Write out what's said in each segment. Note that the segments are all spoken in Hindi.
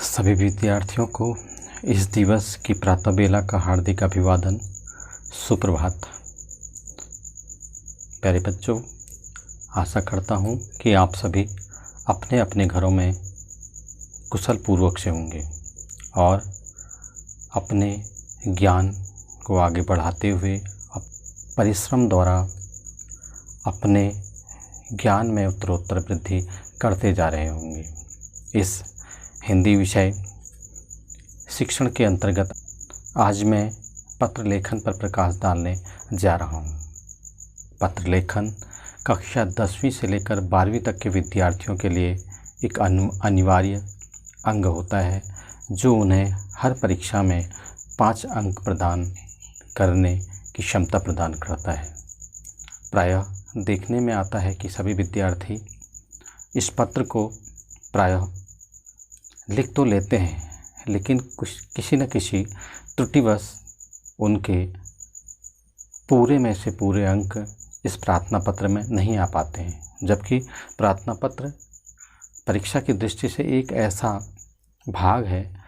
सभी विद्यार्थियों को इस दिवस की प्रातः बेला का हार्दिक अभिवादन। सुप्रभात। प्यारे बच्चों, आशा करता हूँ कि आप सभी अपने अपने घरों में कुशल पूर्वक से होंगे और अपने ज्ञान को आगे बढ़ाते हुए परिश्रम द्वारा अपने ज्ञान में उत्तरोत्तर वृद्धि करते जा रहे होंगे। इस हिंदी विषय शिक्षण के अंतर्गत आज मैं पत्र लेखन पर प्रकाश डालने जा रहा हूँ। पत्र लेखन कक्षा 10वीं से लेकर 12वीं तक के विद्यार्थियों के लिए एक अनिवार्य अंग होता है, जो उन्हें हर परीक्षा में 5 अंक प्रदान करने की क्षमता प्रदान करता है। प्रायः देखने में आता है कि सभी विद्यार्थी इस पत्र को प्रायः लिख तो लेते हैं, लेकिन किसी न किसी त्रुटिवश उनके पूरे में से पूरे अंक इस प्रार्थना पत्र में नहीं आ पाते हैं। जबकि प्रार्थना पत्र परीक्षा की दृष्टि से एक ऐसा भाग है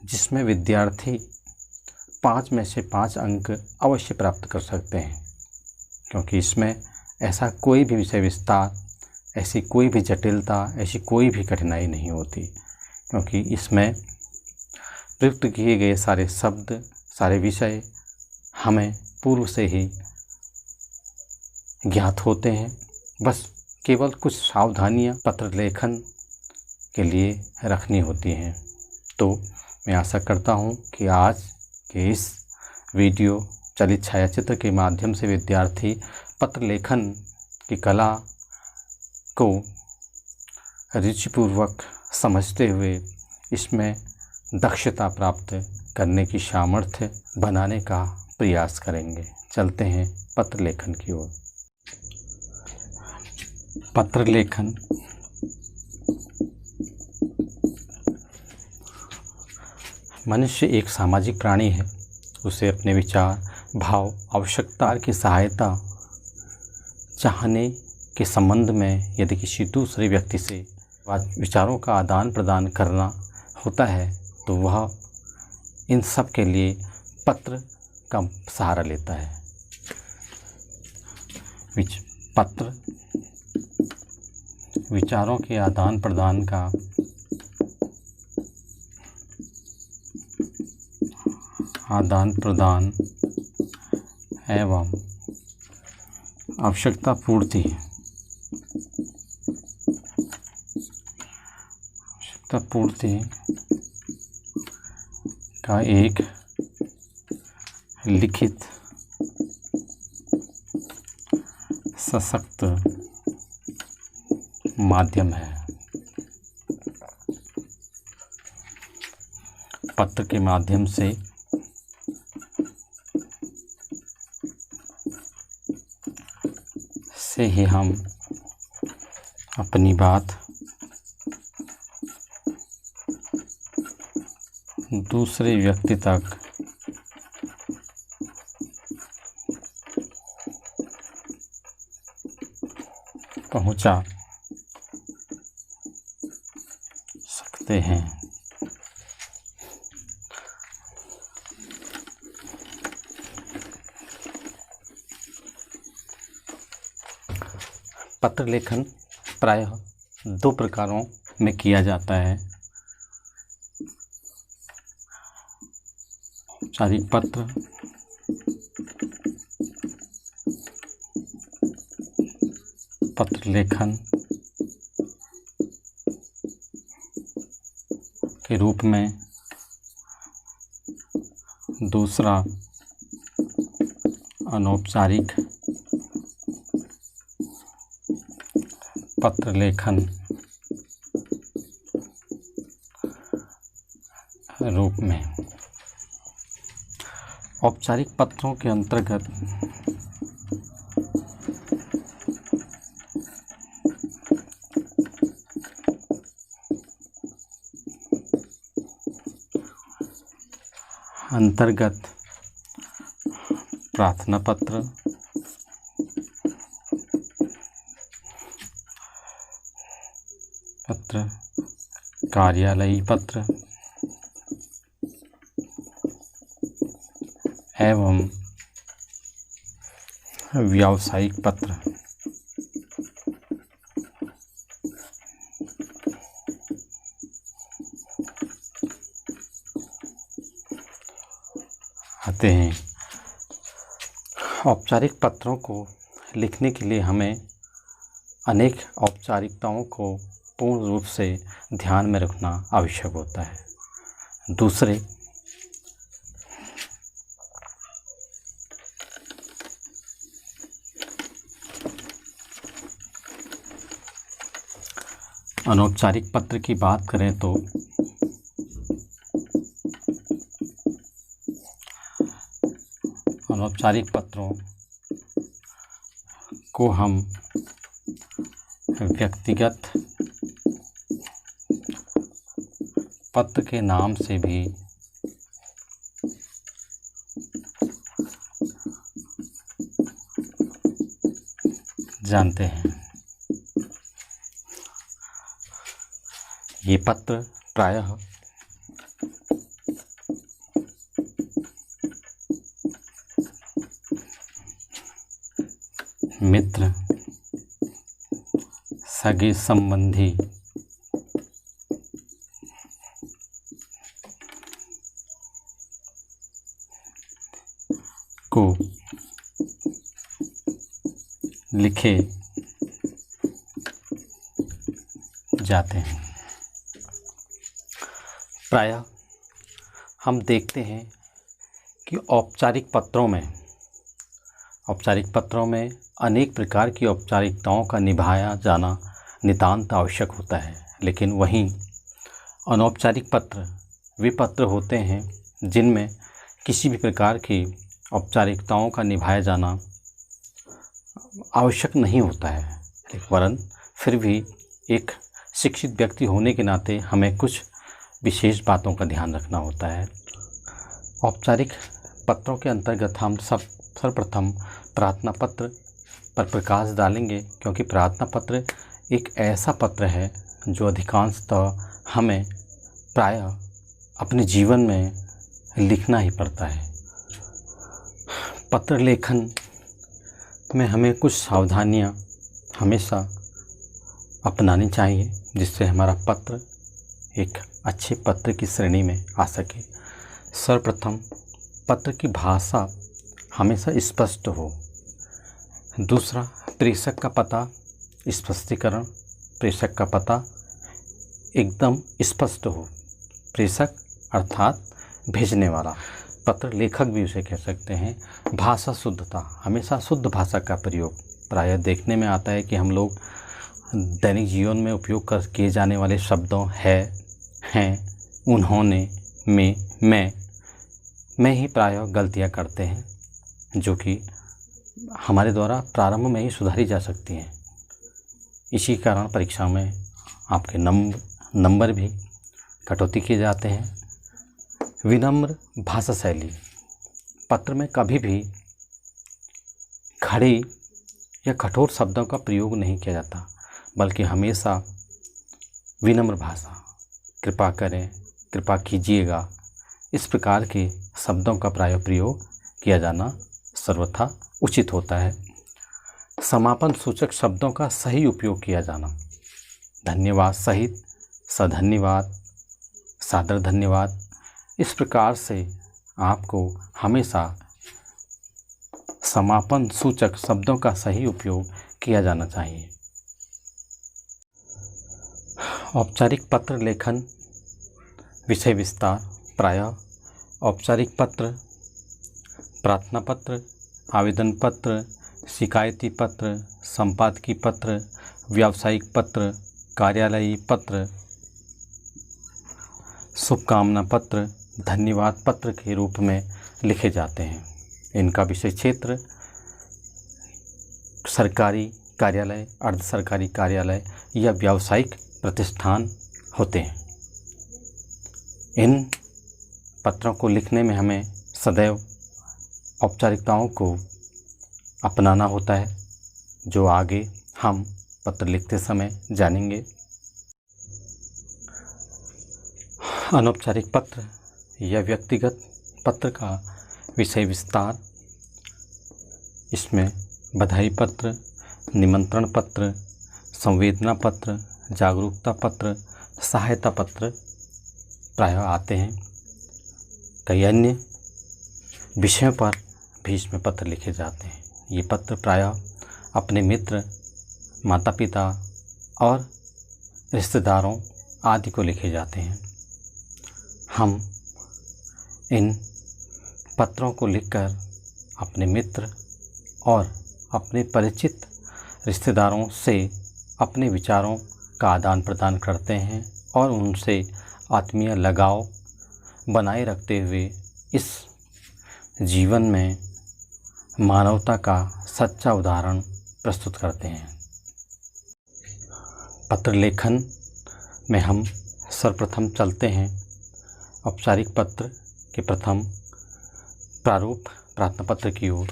जिसमें विद्यार्थी 5 में से 5 अंक अवश्य प्राप्त कर सकते हैं, क्योंकि इसमें ऐसा कोई भी विषय विस्तार, ऐसी कोई भी जटिलता, ऐसी कोई भी कठिनाई नहीं होती, क्योंकि इसमें प्रयुक्त किए गए सारे शब्द, सारे विषय हमें पूर्व से ही ज्ञात होते हैं। बस केवल कुछ सावधानियां पत्र लेखन के लिए रखनी होती हैं। तो मैं आशा करता हूं कि आज के इस वीडियो चलित छायाचित्र के माध्यम से विद्यार्थी पत्र लेखन की कला को रुचिपूर्वक समझते हुए इसमें दक्षता प्राप्त करने की सामर्थ्य बनाने का प्रयास करेंगे। चलते हैं पत्र लेखन की ओर। पत्र लेखन मनुष्य एक सामाजिक प्राणी है। उसे अपने विचार, भाव, आवश्यकता की सहायता चाहने के संबंध में यदि किसी दूसरे व्यक्ति से विचारों का आदान प्रदान करना होता है तो वह इन सब के लिए पत्र का सहारा लेता है। पत्र विचारों के आदान प्रदान का एवं आवश्यकता पूर्ति का एक लिखित सशक्त माध्यम है। पत्र के माध्यम से ही हम अपनी बात दूसरे व्यक्ति तक पहुंचा सकते हैं। पत्र लेखन प्रायः 2 प्रकारों में किया जाता है। औपचारिक पत्र पत्र लेखन के रूप में, दूसरा अनौपचारिक पत्र लेखन रूप में। औपचारिक पत्रों के अंतर्गत प्रार्थना पत्र, कार्यालयी पत्र, एवं व्यावसायिक पत्र आते हैं। औपचारिक पत्रों को लिखने के लिए हमें अनेक औपचारिकताओं को पूर्ण रूप से ध्यान में रखना आवश्यक होता है। दूसरे, अनौपचारिक पत्र की बात करें तो अनौपचारिक पत्रों को हम व्यक्तिगत पत्र के नाम से भी जानते हैं। ये पत्र प्रायः मित्र, सगे संबंधी, को लिखे जाते हैं। प्रायः हम देखते हैं कि औपचारिक पत्रों में अनेक प्रकार की औपचारिकताओं का निभाया जाना नितांत आवश्यक होता है, लेकिन वहीं अनौपचारिक पत्र वे पत्र होते हैं जिनमें किसी भी प्रकार की औपचारिकताओं का निभाया जाना आवश्यक नहीं होता है, वरन फिर भी एक शिक्षित व्यक्ति होने के नाते हमें कुछ विशेष बातों का ध्यान रखना होता है। औपचारिक पत्रों के अंतर्गत हम सर्वप्रथम प्रार्थना पत्र पर प्रकाश डालेंगे, क्योंकि प्रार्थना पत्र एक ऐसा पत्र है जो अधिकांशतः हमें प्रायः अपने जीवन में लिखना ही पड़ता है। पत्र लेखन में हमें कुछ सावधानियां हमेशा अपनानी चाहिए, जिससे हमारा पत्र एक अच्छे पत्र की श्रेणी में आ सके। सर्वप्रथम, पत्र की भाषा हमेशा स्पष्ट हो। दूसरा, प्रेषक का पता स्पष्टीकरण, प्रेषक का पता एकदम स्पष्ट हो। प्रेषक अर्थात भेजने वाला, पत्र लेखक भी उसे कह सकते हैं। भाषा शुद्धता, हमेशा शुद्ध भाषा का प्रयोग। प्रायः देखने में आता है कि हम लोग दैनिक जीवन में उपयोग किए जाने वाले शब्दों है, हैं, उन्होंने, में ही प्रायः गलतियां करते हैं, जो कि हमारे द्वारा प्रारंभ में ही सुधारी जा सकती हैं। इसी कारण परीक्षा में आपके नंबर भी कटौती किए जाते हैं। विनम्र भाषा शैली, पत्र में कभी भी खड़े या कठोर शब्दों का प्रयोग नहीं किया जाता, बल्कि हमेशा विनम्र भाषा, कृपा करें, कृपा कीजिएगा, इस प्रकार के शब्दों का प्राय प्रयोग किया जाना सर्वथा उचित होता है। समापन सूचक शब्दों का सही उपयोग किया जाना, धन्यवाद सहित सधन्यवाद, सादर धन्यवाद, इस प्रकार से आपको हमेशा समापन सूचक शब्दों का सही उपयोग किया जाना चाहिए। औपचारिक पत्र लेखन विषय विस्तार, प्रायः औपचारिक पत्र, प्रार्थना पत्र, आवेदन पत्र, शिकायती पत्र, संपादकीय पत्र, व्यावसायिक पत्र, कार्यालयीय पत्र, शुभकामना पत्र, धन्यवाद पत्र के रूप में लिखे जाते हैं। इनका विषय क्षेत्र सरकारी कार्यालय, अर्ध सरकारी कार्यालय या व्यावसायिक प्रतिष्ठान होते हैं। इन पत्रों को लिखने में हमें सदैव औपचारिकताओं को अपनाना होता है, जो आगे हम पत्र लिखते समय जानेंगे। अनौपचारिक पत्र या व्यक्तिगत पत्र का विषय विस्तार, इसमें बधाई पत्र, निमंत्रण पत्र, संवेदना पत्र, जागरूकता पत्र, सहायता पत्र प्रायः आते हैं। कई अन्य विषयों पर भी इसमें पत्र लिखे जाते हैं। ये पत्र प्रायः अपने मित्र, माता पिता और रिश्तेदारों आदि को लिखे जाते हैं। हम इन पत्रों को लिखकर अपने मित्र और अपने परिचित रिश्तेदारों से अपने विचारों का आदान प्रदान करते हैं और उनसे आत्मीय लगाव बनाए रखते हुए इस जीवन में मानवता का सच्चा उदाहरण प्रस्तुत करते हैं। पत्र लेखन में हम सर्वप्रथम चलते हैं औपचारिक पत्र के प्रथम प्रारूप प्रार्थना पत्र की ओर।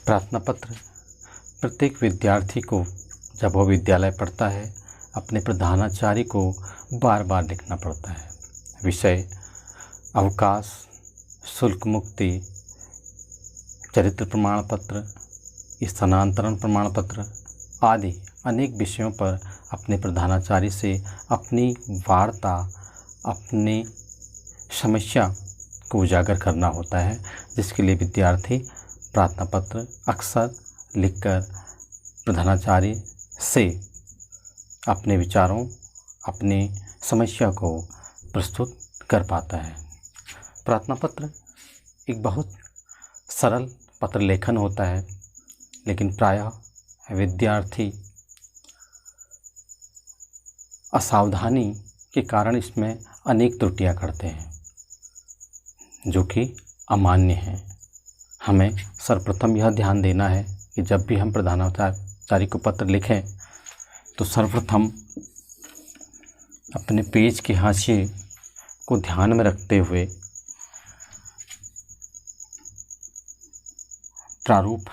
प्रार्थना पत्र प्रत्येक विद्यार्थी को जब वह विद्यालय पढ़ता है अपने प्रधानाचार्य को बार बार लिखना पड़ता है। विषय अवकाश, शुल्क मुक्ति, चरित्र प्रमाण पत्र, स्थानांतरण प्रमाण पत्र आदि अनेक विषयों पर अपने प्रधानाचार्य से अपनी वार्ता, अपनी समस्या को उजागर करना होता है, जिसके लिए विद्यार्थी प्रार्थना पत्र अक्सर लिखकर प्रधानाचार्य से अपने विचारों, अपनी समस्या को प्रस्तुत कर पाता है। प्रार्थना पत्र एक बहुत सरल पत्र लेखन होता है, लेकिन प्रायः विद्यार्थी असावधानी के कारण इसमें अनेक त्रुटियां करते हैं, जो कि अमान्य हैं। हमें सर्वप्रथम यह ध्यान देना है कि जब भी हम प्रधानाचार्य को पत्र लिखें तो सर्वप्रथम अपने पेज के हाशिए को ध्यान में रखते हुए प्रारूप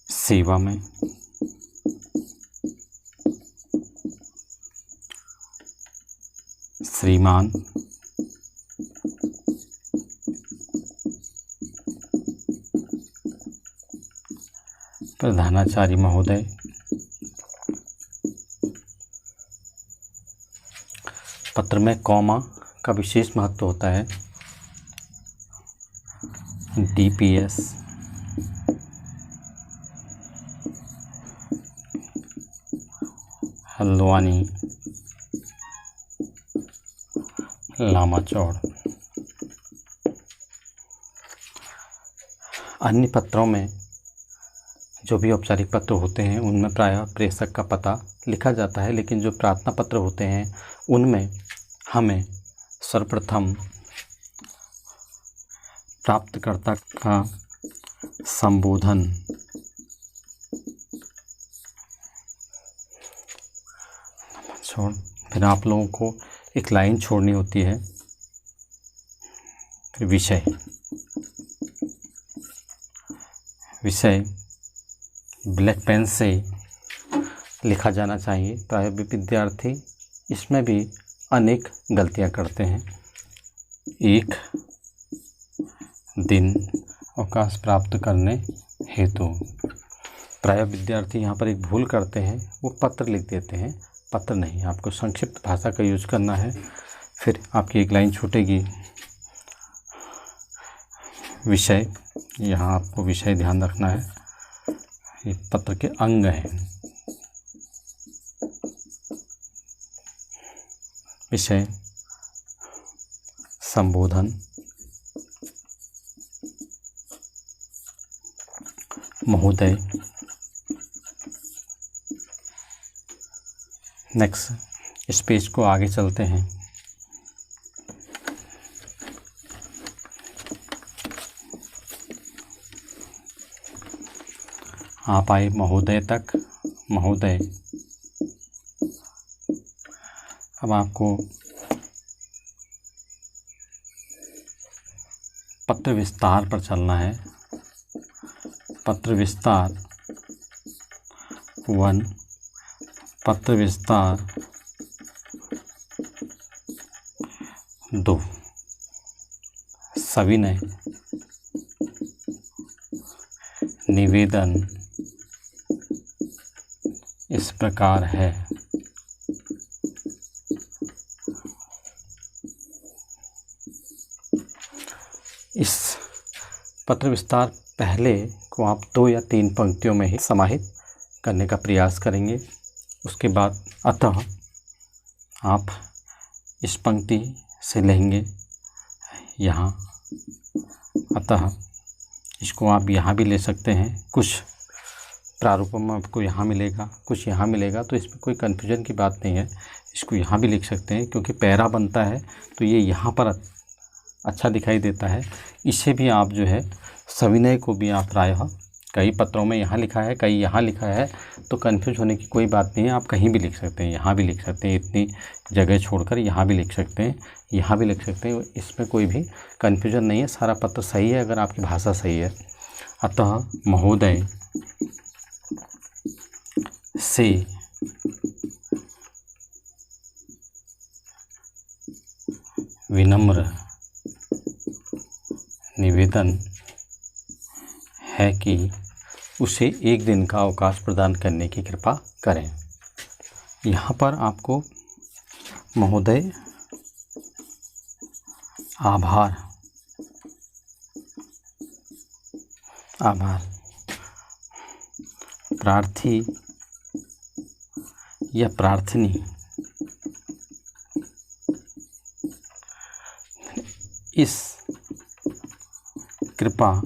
सेवा में श्रीमान प्रधानाचार्य महोदय, पत्र में कॉमा का विशेष महत्व होता है। DPS हल्द्वानी लामाचौड़। अन्य पत्रों में जो भी औपचारिक पत्र होते हैं उनमें प्रायः प्रेषक का पता लिखा जाता है, लेकिन जो प्रार्थना पत्र होते हैं उनमें हमें सर्वप्रथम प्राप्तकर्ता का संबोधन, फिर आप लोगों को एक लाइन छोड़नी होती है, फिर विषय ब्लैक पेन से लिखा जाना चाहिए। प्रायः विद्यार्थी इसमें भी अनेक गलतियां करते हैं। 1 दिन अवकाश प्राप्त करने हेतु प्रायः विद्यार्थी यहाँ पर एक भूल करते हैं, वो पत्र लिख देते हैं। पत्र नहीं, आपको संक्षिप्त भाषा का यूज करना है। फिर आपकी एक लाइन छूटेगी, विषय, यहाँ आपको विषय ध्यान रखना है, ये पत्र के अंग हैं। विषय संबोधन, महोदय। नेक्स्ट इस पेज को आगे चलते हैं। आप आए महोदय तक, महोदय। अब आपको पत्र विस्तार पर चलना है। पत्र विस्तार 1, पत्र विस्तार 2, सविनय निवेदन इस प्रकार है। इस पत्र विस्तार पहले को आप 2 या 3 पंक्तियों में ही समाहित करने का प्रयास करेंगे। उसके बाद अतः आप इस पंक्ति से लेंगे यहाँ, अतः इसको आप यहाँ भी ले सकते हैं। कुछ प्रारूपों में आपको यहाँ मिलेगा, कुछ यहाँ मिलेगा, तो इसमें कोई कन्फ्यूजन की बात नहीं है। इसको यहाँ भी लिख सकते हैं क्योंकि पैरा बनता है तो ये यहाँ पर अच्छा दिखाई देता है। इसे भी आप जो है सविनय को भी आप प्रायः कई पत्रों में यहाँ लिखा है, कई यहाँ लिखा है, तो कन्फ्यूज होने की कोई बात नहीं है। आप कहीं भी लिख सकते हैं, यहाँ भी लिख सकते हैं, इतनी जगह छोड़कर यहाँ भी लिख सकते हैं, यहाँ भी लिख सकते हैं। इसमें कोई भी कन्फ्यूजन नहीं है, सारा पत्र सही है अगर आपकी भाषा सही है। अतः महोदय से विनम्र निवेदन है कि उसे 1 दिन का अवकाश प्रदान करने की कृपा करें। यहाँ पर आपको महोदय, आभार, प्रार्थी या प्रार्थनी इस कृपा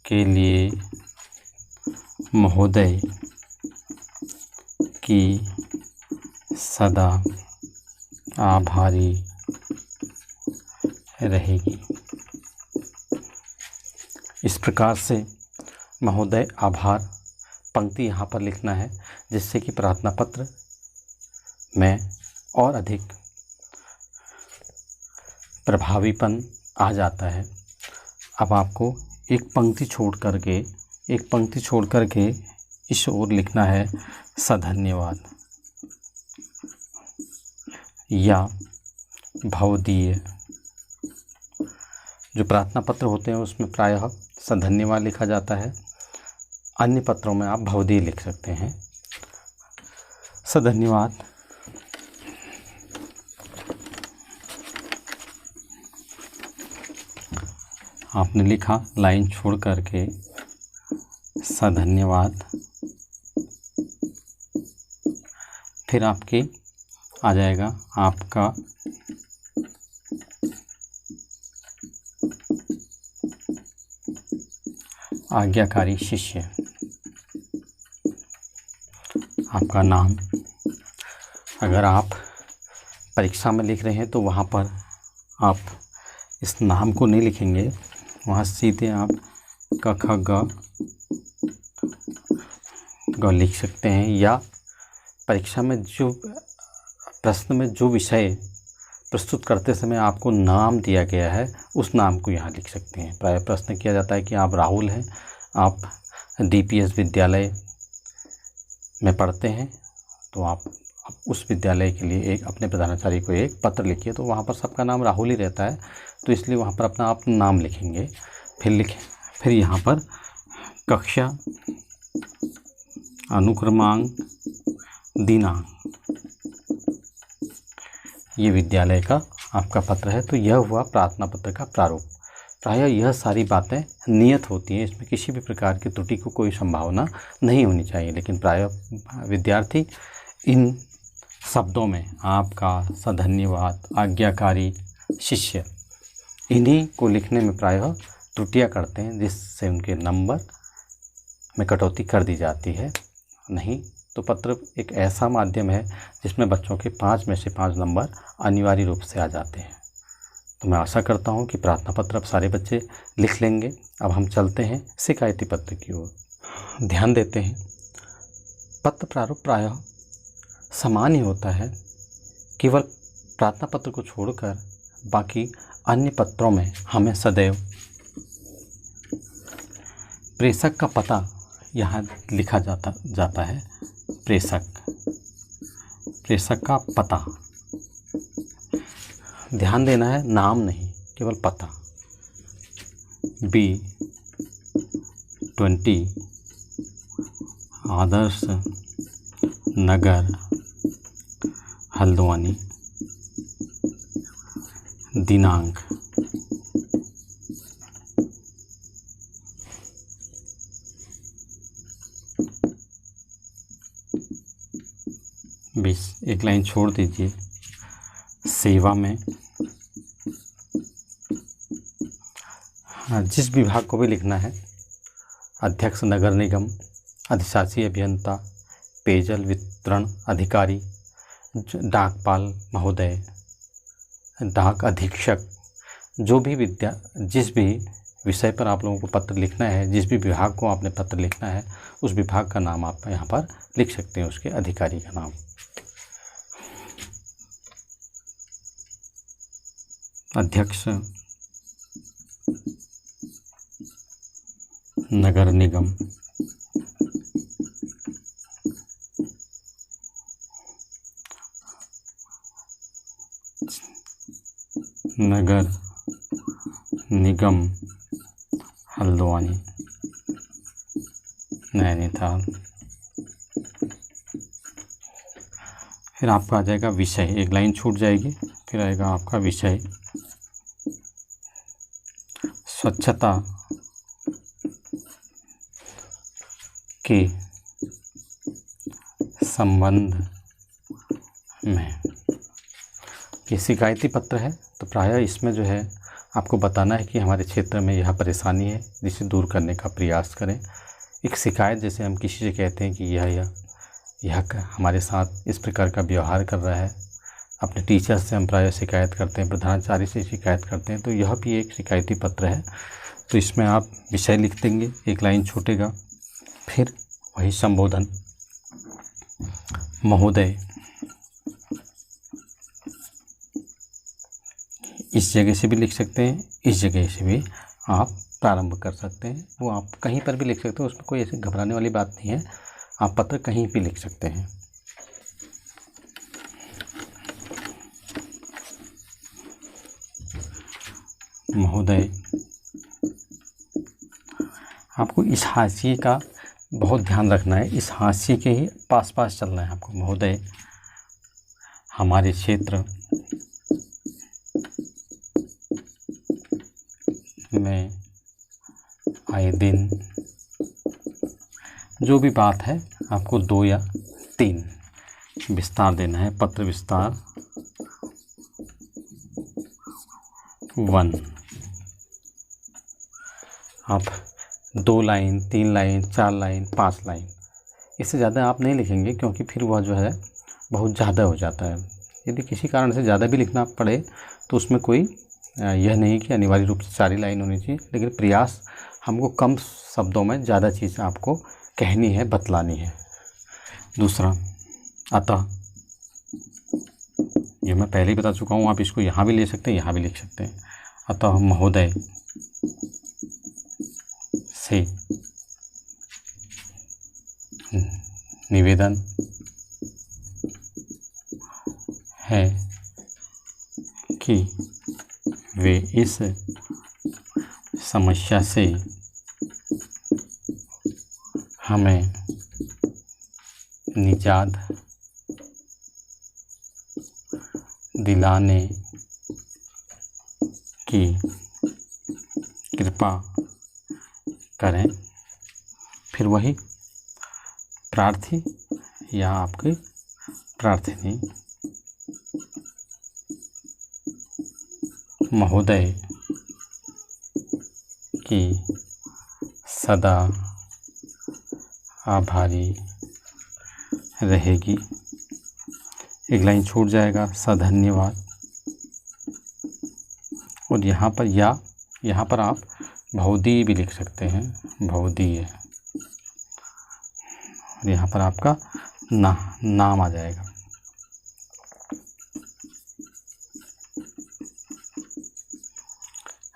के लिए महोदय की सदा आभारी रहेगी। इस प्रकार से महोदय आभार पंक्ति यहाँ पर लिखना है, जिससे कि प्रार्थना पत्र में और अधिक प्रभावीपन आ जाता है। अब आपको एक पंक्ति छोड़ करके इस ओर लिखना है सधन्यवाद या भवदीय। जो प्रार्थना पत्र होते हैं उसमें प्रायः सधन्यवाद लिखा जाता है, अन्य पत्रों में आप भवदीय लिख सकते हैं। सधन्यवाद आपने लिखा, लाइन छोड़ करके सधन्यवाद, फिर आपके आ जाएगा आपका आज्ञाकारी शिष्य, आपका नाम। अगर आप परीक्षा में लिख रहे हैं तो वहाँ पर आप इस नाम को नहीं लिखेंगे, वहाँ सीधे आप क ख ग लिख सकते हैं, या परीक्षा में जो प्रश्न में जो विषय प्रस्तुत करते समय आपको नाम दिया गया है उस नाम को यहाँ लिख सकते हैं। प्राय प्रश्न किया जाता है कि आप राहुल हैं, आप DPS विद्यालय में पढ़ते हैं, तो आप उस विद्यालय के लिए एक अपने प्रधानाचार्य को एक पत्र लिखिए। तो वहाँ पर सबका नाम राहुल ही रहता है, तो इसलिए वहाँ पर अपना आप नाम लिखेंगे। फिर यहाँ पर कक्षा, अनुक्रमांक, दिनांक, ये विद्यालय का आपका पत्र है। तो यह हुआ प्रार्थना पत्र का प्रारूप। प्रायः यह सारी बातें नियत होती हैं, इसमें किसी भी प्रकार की त्रुटि को कोई संभावना नहीं होनी चाहिए। लेकिन प्रायः विद्यार्थी इन शब्दों में आपका, सधन्यवाद, आज्ञाकारी शिष्य, इन्हीं को लिखने में प्रायः त्रुटियां करते हैं, जिससे उनके नंबर में कटौती कर दी जाती है। नहीं तो पत्र एक ऐसा माध्यम है जिसमें बच्चों के 5 में से 5 नंबर अनिवार्य रूप से आ जाते हैं। तो मैं आशा करता हूं कि प्रार्थना पत्र अब सारे बच्चे लिख लेंगे। अब हम चलते हैं शिकायती पत्र की ओर। ध्यान देते हैं, पत्र प्रारूप प्रायः समान ही होता है, केवल प्रार्थना पत्र को छोड़कर बाकी अन्य पत्रों में हमें सदैव प्रेषक का पता यहाँ लिखा जाता है। प्रेषक का पता, ध्यान देना है, नाम नहीं, केवल पता। B20 आदर्श नगर हल्द्वानी, दिनांक 20। एक लाइन छोड़ दीजिए। सेवा में जिस विभाग को भी लिखना है, अध्यक्ष नगर निगम, अधिशासी अभियंता, पेयजल वितरण अधिकारी, डाकपाल महोदय, डाक अधीक्षक, जो भी जिस भी विषय पर आप लोगों को पत्र लिखना है, जिस भी विभाग को आपने पत्र लिखना है, उस विभाग का नाम आप यहाँ पर लिख सकते हैं, उसके अधिकारी का नाम। अध्यक्ष नगर निगम, नगर निगम हल्द्वानी, नैनीताल। फिर आपका आ जाएगा विषय, एक लाइन छूट जाएगी, फिर आएगा आपका विषय। स्वच्छता के संबंध में, ये शिकायती पत्र है, तो प्रायः इसमें जो है आपको बताना है कि हमारे क्षेत्र में यह परेशानी है, जिसे दूर करने का प्रयास करें। एक शिकायत, जैसे हम किसी से कहते हैं कि यह हमारे साथ इस प्रकार का व्यवहार कर रहा है, अपने टीचर से हम प्रायः शिकायत करते हैं, प्रधानाचार्य से शिकायत करते हैं, तो यह भी एक शिकायती पत्र है। तो इसमें आप विषय लिख देंगे, एक लाइन छूटेगा, फिर वही संबोधन। महोदय, इस जगह से भी लिख सकते हैं, इस जगह से भी आप प्रारंभ कर सकते हैं, वो आप कहीं पर भी लिख सकते हो, उसमें कोई ऐसी घबराने वाली बात नहीं है, आप पत्र कहीं भी लिख सकते हैं। महोदय, आपको इस हाशिए का बहुत ध्यान रखना है, इस हाशिए के ही पास पास चलना है आपको। महोदय, हमारे क्षेत्र में आए दिन जो भी बात है, आपको 2 या 3 विस्तार देना है। पत्र विस्तार 1, आप 2 लाइन, 3 लाइन, 4 लाइन, 5 लाइन, इससे ज़्यादा आप नहीं लिखेंगे, क्योंकि फिर वह जो है बहुत ज़्यादा हो जाता है। यदि किसी कारण से ज़्यादा भी लिखना पड़े तो उसमें कोई यह नहीं कि अनिवार्य रूप से सारी लाइन होनी चाहिए, लेकिन प्रयास हमको कम शब्दों में ज़्यादा चीज़ आपको कहनी है, बतलानी है। दूसरा, अतः, ये मैं पहले ही बता चुका हूँ, आप इसको यहाँ भी ले सकते हैं, यहाँ भी लिख सकते हैं। अतः महोदय से निवेदन है कि वे इस समस्या से हमें निजात दिलाने की कृपा करें। फिर वही प्रार्थी या आपकी प्रार्थनी, महोदय की सदा आभारी रहेगी। एक लाइन छूट जाएगा, सधन्यवाद। और यहाँ पर यहाँ पर आप भवदीय भी लिख सकते हैं, भवदीय। और यहाँ पर आपका नाम आ जाएगा।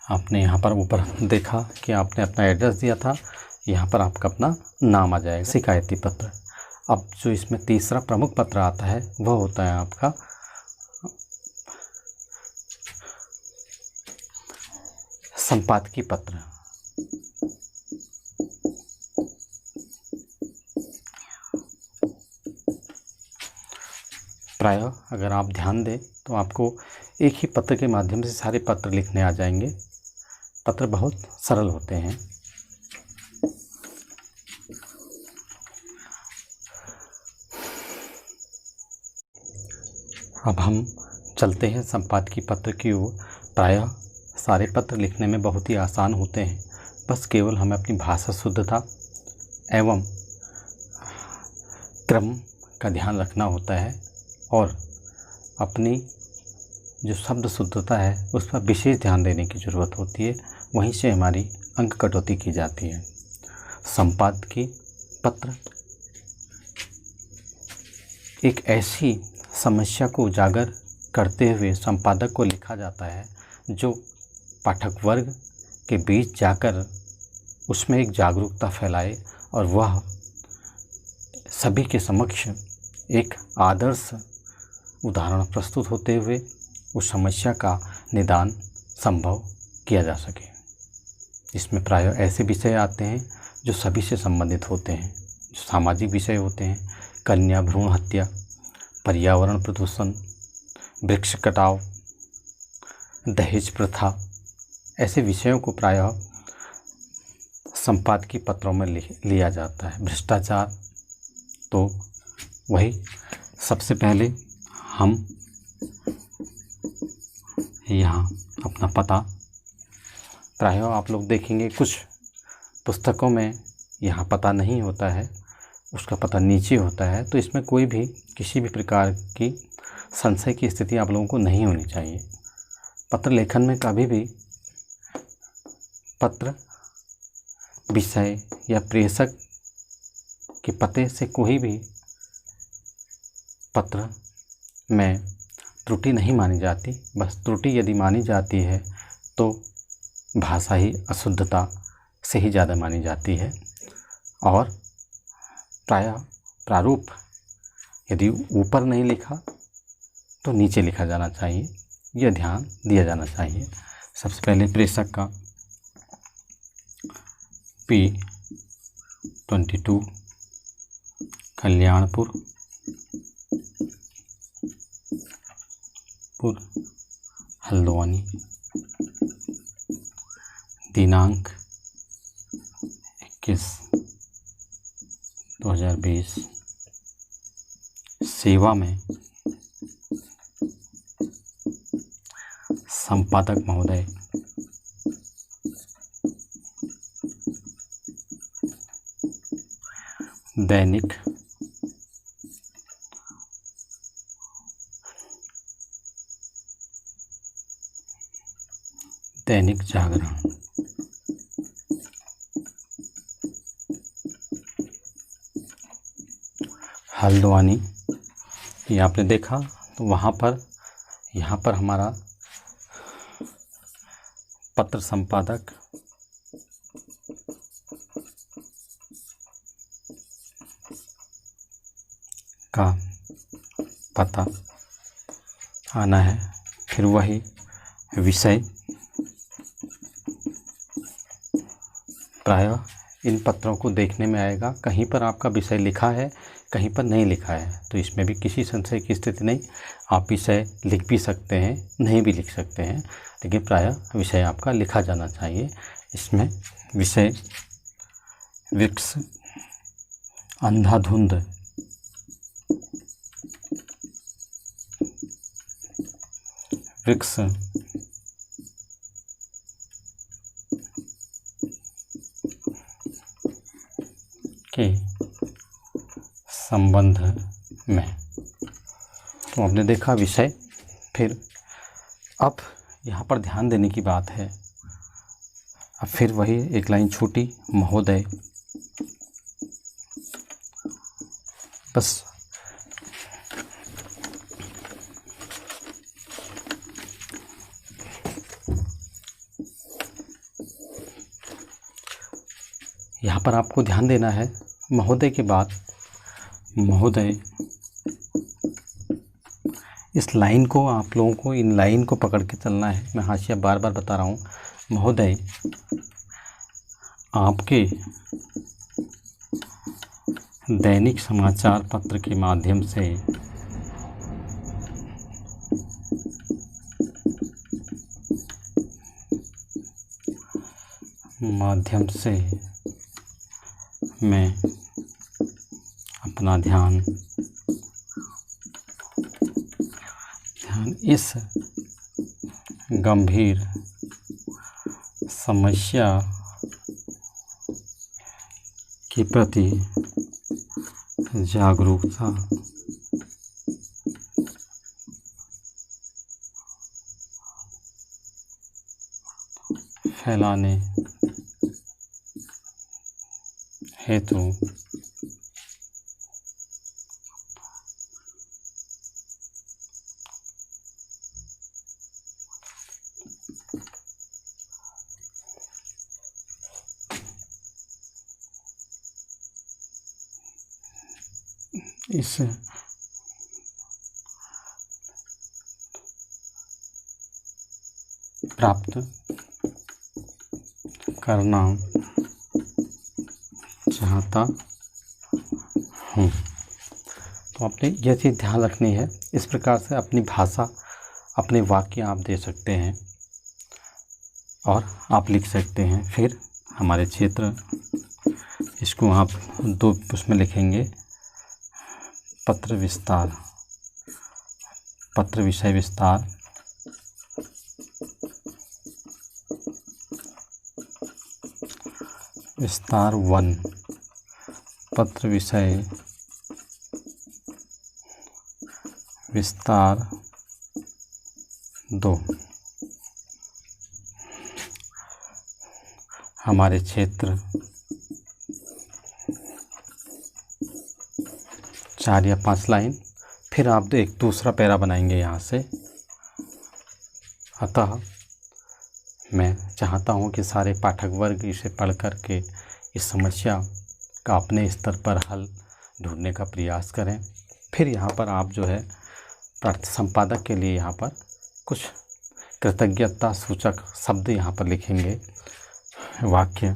आपने यहाँ पर ऊपर देखा कि आपने अपना एड्रेस दिया था, यहाँ पर आपका अपना नाम आ जाएगा, शिकायती पत्र। अब जो इसमें तीसरा प्रमुख पत्र आता है वह होता है आपका संपादकीय पत्र। प्रायः अगर आप ध्यान दें तो आपको एक ही पत्र के माध्यम से सारे पत्र लिखने आ जाएंगे। पत्र बहुत सरल होते हैं। अब हम चलते हैं संपादकीय पत्र की ओर। प्रायः सारे पत्र लिखने में बहुत ही आसान होते हैं, बस केवल हमें अपनी भाषा शुद्धता एवं क्रम का ध्यान रखना होता है और अपनी जो शब्द शुद्धता है उस पर विशेष ध्यान देने की ज़रूरत होती है। वहीं से हमारी अंक कटौती की जाती है। संपादकीय पत्र एक ऐसी समस्या को उजागर करते हुए संपादक को लिखा जाता है जो पाठक वर्ग के बीच जाकर उसमें एक जागरूकता फैलाए और वह सभी के समक्ष एक आदर्श उदाहरण प्रस्तुत होते हुए उस समस्या का निदान संभव किया जा सके। इसमें प्रायः ऐसे विषय आते हैं जो सभी से संबंधित होते हैं, जो सामाजिक विषय होते हैं। कन्या भ्रूण हत्या, पर्यावरण प्रदूषण, वृक्ष कटाव, दहेज प्रथा, ऐसे विषयों को प्रायः संपादकीय पत्रों में लिया जाता है। भ्रष्टाचार, तो वही सबसे पहले हम यहाँ अपना पता, प्रायः आप लोग देखेंगे कुछ पुस्तकों में यहाँ पता नहीं होता है, उसका पता नीचे होता है। तो इसमें कोई भी किसी भी प्रकार की संशय की स्थिति आप लोगों को नहीं होनी चाहिए। पत्र लेखन में कभी भी पत्र विषय या प्रेषक के पते से कोई भी पत्र में त्रुटि नहीं मानी जाती। बस त्रुटि यदि मानी जाती है तो भाषा ही अशुद्धता से ही ज़्यादा मानी जाती है। और प्रायः प्रारूप यदि ऊपर नहीं लिखा तो नीचे लिखा जाना चाहिए, यह ध्यान दिया जाना चाहिए। सबसे पहले प्रेषक का P22 कल्याणपुर हल्द्वानी, दिनांक 21/2020, सेवा में संपादक महोदय दैनिक जागरण, हल्द्वानी। ये आपने देखा तो वहाँ पर यहाँ पर हमारा पत्र संपादक का पता आना है। फिर वही विषय, प्रायः इन पत्रों को देखने में आएगा कहीं पर आपका विषय लिखा है, कहीं पर नहीं लिखा है। तो इसमें भी किसी संशय की स्थिति नहीं। आप विषय लिख भी सकते हैं, नहीं भी लिख सकते हैं, लेकिन प्रायः विषय आपका लिखा जाना चाहिए। इसमें विषय वृक्ष, अंधाधुंध, वृक्ष के संबंध में। तो आपने देखा विषय। फिर अब यहाँ पर ध्यान देने की बात है। अब फिर वही एक लाइन छोटी, महोदय। बस यहाँ पर आपको ध्यान देना है, महोदय के बाद महोदय, इस लाइन को आप लोगों को, इन लाइन को पकड़ के चलना है। मैं हाशिया बार बार बता रहा हूँ। महोदय, आपके दैनिक समाचार पत्र के माध्यम से मैं अपना ध्यान इस गंभीर समस्या के प्रति जागरूकता फैलाने हेतु इस प्राप्त करना चाहता हूँ। तो आपने यह चीज़ ध्यान रखनी है। इस प्रकार से अपनी भाषा, अपने वाक्य आप दे सकते हैं और आप लिख सकते हैं। फिर हमारे क्षेत्र, इसको आप 2 उसमें लिखेंगे, पत्र विस्तार, पत्र विषय विस्तार, विस्तार 1, पत्र विषय विस्तार 2। हमारे क्षेत्र 4 या 5 लाइन। फिर आप एक दूसरा पैरा बनाएंगे यहाँ से। अतः मैं चाहता हूँ कि सारे पाठक वर्ग इसे पढ़ कर के इस समस्या का अपने स्तर पर हल ढूंढने का प्रयास करें। फिर यहाँ पर आप जो है संपादक के लिए यहाँ पर कुछ कृतज्ञता सूचक शब्द यहाँ पर लिखेंगे, वाक्य।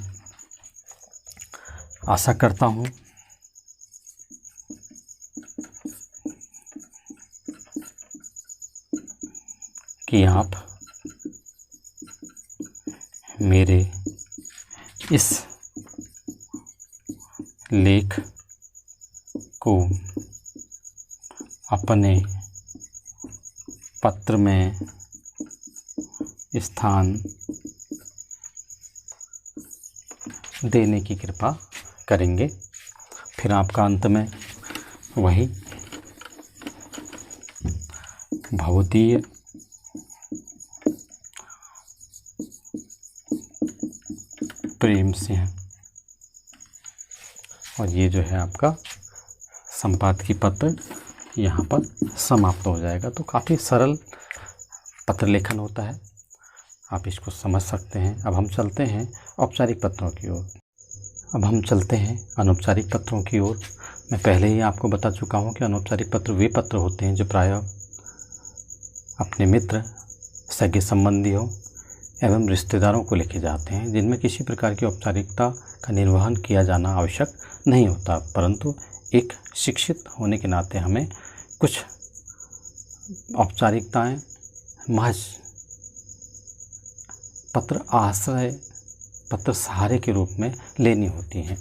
आशा करता हूँ कि आप मेरे इस लेख को अपने पत्र में स्थान देने की कृपा करेंगे। फिर आपका अंत में वही भवदीय प्रेम सिंह, और ये जो है आपका संपादकीय पत्र यहाँ पर समाप्त हो जाएगा। तो काफ़ी सरल पत्र लेखन होता है, आप इसको समझ सकते हैं। अब हम चलते हैं औपचारिक पत्रों की ओर। अब हम चलते हैं अनौपचारिक पत्रों की ओर। मैं पहले ही आपको बता चुका हूँ कि अनौपचारिक पत्र वे पत्र होते हैं जो प्रायः अपने मित्र, सगे संबंधियों एवं रिश्तेदारों को लिखे जाते हैं, जिनमें किसी प्रकार की औपचारिकता का निर्वहन किया जाना आवश्यक नहीं होता, परंतु एक शिक्षित होने के नाते हमें कुछ औपचारिकताएं महज पत्र आश्रय, पत्र सहारे के रूप में लेनी होती हैं।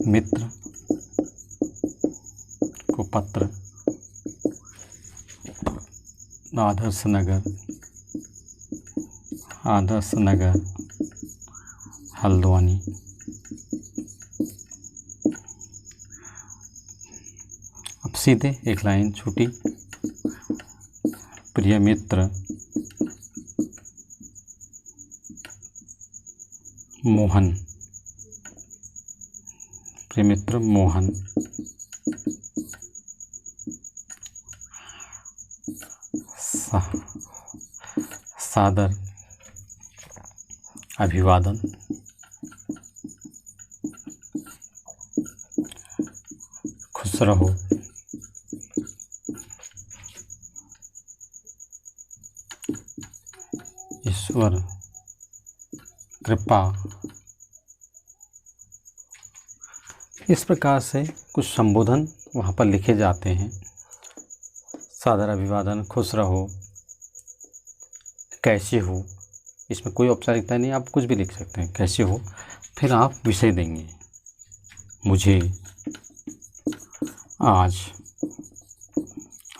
मित्र को पत्र आदर्श नगर हल्द्वानी। अब सीधे एक लाइन छूटी। प्रिय मित्र मोहन, प्रिय मित्र मोहन, सादर अभिवादन। खुश रहो। ईश्वर कृपा। इस प्रकार से कुछ संबोधन वहाँ पर लिखे जाते हैं। सादर अभिवादन, खुश रहो, कैसे हो। इसमें कोई औपचारिकता नहीं, आप कुछ भी लिख सकते हैं, कैसे हो। फिर आप विषय देंगे, मुझे आज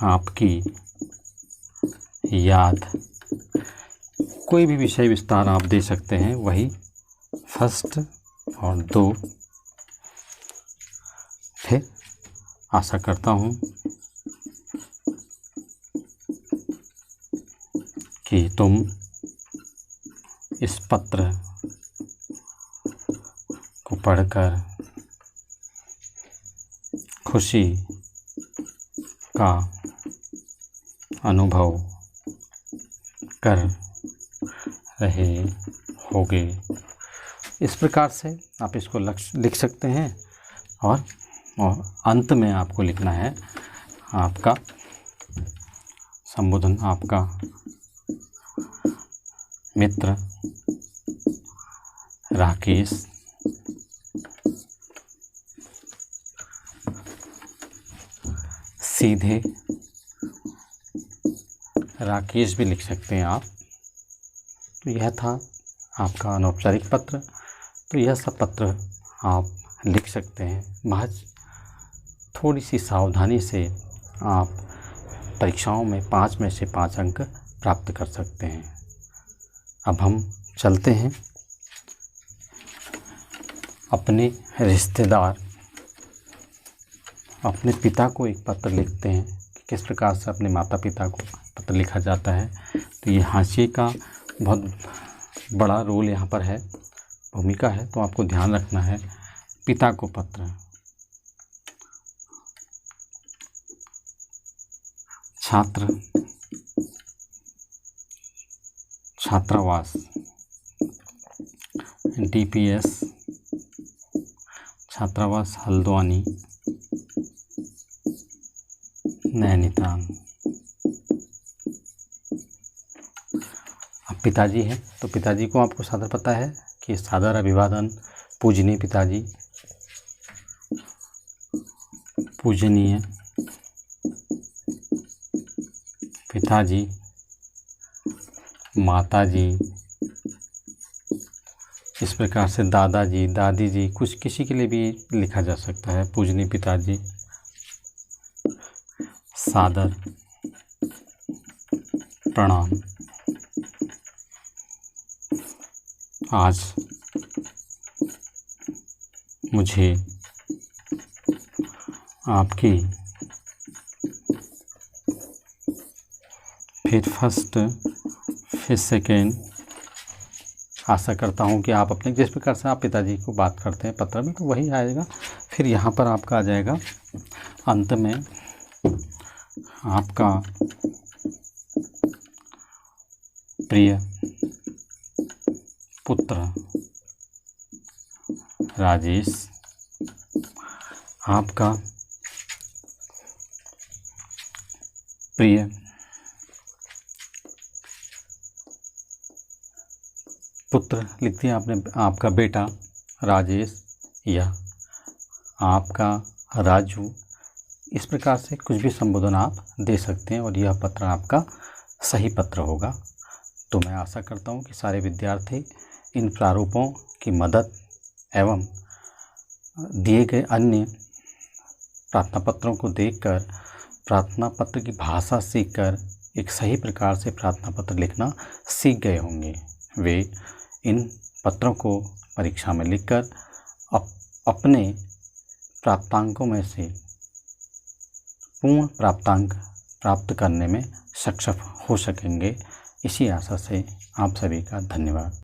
आपकी याद। कोई भी विषय विस्तार आप दे सकते हैं, वही फर्स्ट और 2। फिर आशा करता हूँ कि तुम इस पत्र को पढ़कर खुशी का अनुभव कर रहे होगे। इस प्रकार से आप इसको लिख सकते हैं। और अंत में आपको लिखना है आपका संबोधन, आपका मित्र राकेश। सीधे राकेश भी लिख सकते हैं आप। तो यह था आपका अनौपचारिक पत्र। तो यह सब पत्र आप लिख सकते हैं। महज थोड़ी सी सावधानी से आप परीक्षाओं में 5 में से 5 अंक प्राप्त कर सकते हैं। अब हम चलते हैं अपने रिश्तेदार, अपने पिता को एक पत्र लिखते हैं कि किस प्रकार से अपने माता पिता को पत्र लिखा जाता है। तो ये हाशिए का बहुत बड़ा रोल यहाँ पर है, भूमिका है, तो आपको ध्यान रखना है। पिता को पत्र। छात्र, छात्रावास, DPS छात्रावास हल्द्वानी, नैनीताल। अब पिताजी हैं, तो पिताजी को आपको सादर पता है कि सादर अभिवादन, पूजनीय पिताजी, पूजनीय पिताजी, माताजी। इस प्रकार से दादाजी, दादी जी, कुछ किसी के लिए भी लिखा जा सकता है। पूजनीय पिताजी, सादर प्रणाम। आज मुझे आपकी फिर फर्स्ट फिर सेकेंड। आशा करता हूँ कि आप अपने जिस प्रकार से आप पिताजी को बात करते हैं पत्र में, तो वही आएगा। फिर यहाँ पर आपका आ जाएगा अंत में आपका प्रिय पुत्र राजेश, आपका प्रिय पुत्र लिख दिया आपने, आपका बेटा राजेश या आपका राजू। इस प्रकार से कुछ भी संबोधन आप दे सकते हैं और यह पत्र आपका सही पत्र होगा। तो मैं आशा करता हूँ कि सारे विद्यार्थी इन प्रारूपों की मदद एवं दिए गए अन्य प्रार्थना पत्रों को देखकर प्रार्थना पत्र की भाषा सीखकर एक सही प्रकार से प्रार्थना पत्र लिखना सीख गए होंगे। वे इन पत्रों को परीक्षा में लिखकर अपने प्राप्तांकों में से पूर्ण प्राप्तांक प्राप्त करने में सक्षम हो सकेंगे। इसी आशा से आप सभी का धन्यवाद।